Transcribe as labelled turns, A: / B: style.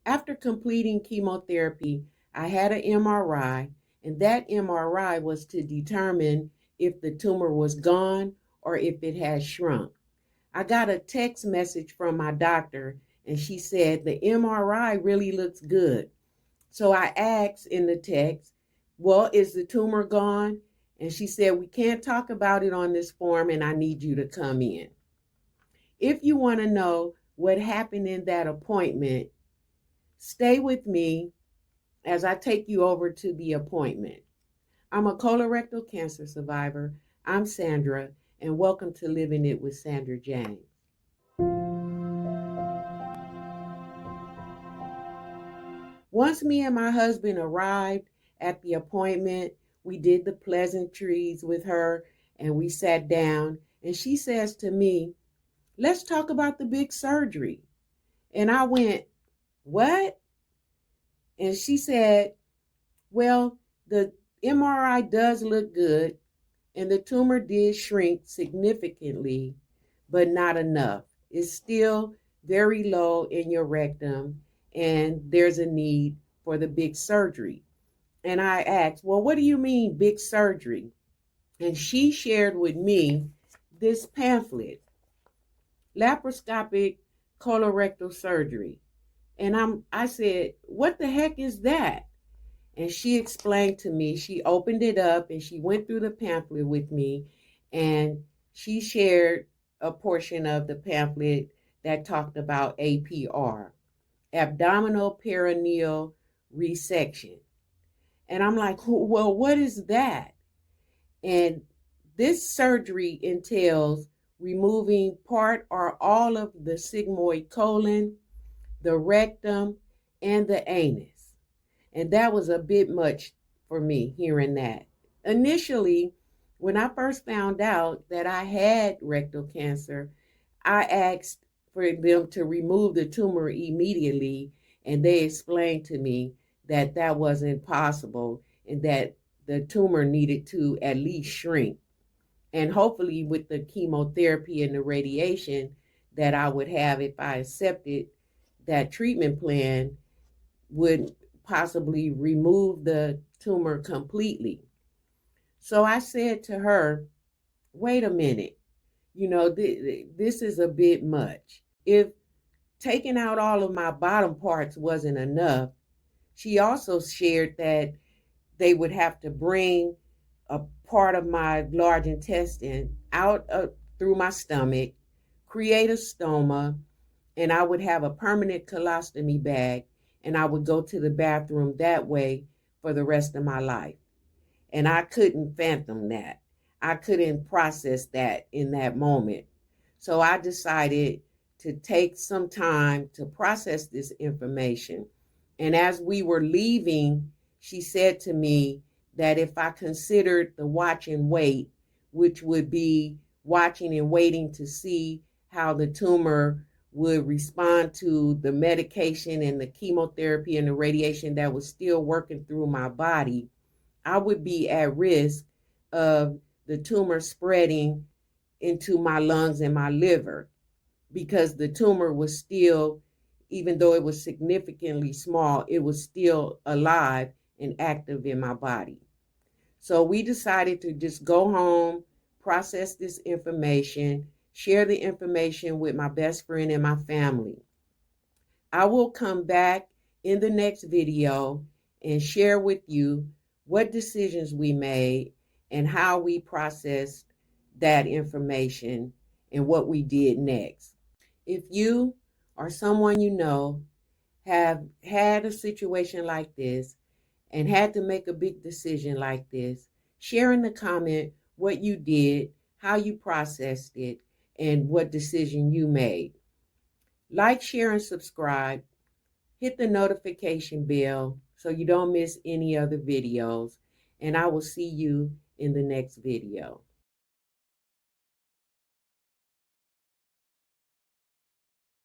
A: After completing chemotherapy, I had an MRI, and that MRI was to determine if the tumor was gone or if it had shrunk. I got a text message from my doctor, and she said the MRI really looks good. So I asked in the text, well, is the tumor gone? And she said, we can't talk about it on this form, and I need you to come in. If you want to know what happened in that appointment, stay with me as I take you over to the appointment. I'm a colorectal cancer survivor. I'm Sandra, and welcome to Living It with Sandra James. Once me and my husband arrived at the appointment, we did the pleasantries with her and we sat down, and she says to me, let's talk about the big surgery. And I went, what? And she said, well, the MRI does look good, and the tumor did shrink significantly, but not enough. It's still very low in your rectum, and there's a need for the big surgery. And I asked, well, what do you mean big surgery? And she shared with me this pamphlet, Laparoscopic Colorectal Surgery. And I said, what the heck is that? And she explained to me, she opened it up and she went through the pamphlet with me, and she shared a portion of the pamphlet that talked about APR, Abdominal Perineal Resection. And I'm like, well, what is that? And this surgery entails removing part or all of the sigmoid colon, the rectum, and the anus. And that was a bit much for me hearing that. Initially, when I first found out that I had rectal cancer, I asked for them to remove the tumor immediately, and they explained to me that that wasn't possible and that the tumor needed to at least shrink. And hopefully with the chemotherapy and the radiation that I would have if I accepted that treatment plan would possibly remove the tumor completely. So I said to her, wait a minute, this is a bit much. If taking out all of my bottom parts wasn't enough, she also shared that they would have to bring a part of my large intestine out through my stomach, create a stoma, and I would have a permanent colostomy bag, and I would go to the bathroom that way for the rest of my life. And I couldn't fathom that. I couldn't process that in that moment. So I decided to take some time to process this information. And as we were leaving, she said to me that if I considered the watch and wait, which would be watching and waiting to see how the tumor would respond to the medication and the chemotherapy and the radiation that was still working through my body, I would be at risk of the tumor spreading into my lungs and my liver, because the tumor was still, even though it was significantly small, it was still alive and active in my body. So we decided to just go home, process this information, share the information with my best friend and my family. I will come back in the next video and share with you what decisions we made and how we processed that information and what we did next. If you or someone you know have had a situation like this and had to make a big decision like this, share in the comment what you did, how you processed it, and what decision you made. Like, share, and subscribe. Hit the notification bell so you don't miss any other videos. And I will see you in the next video.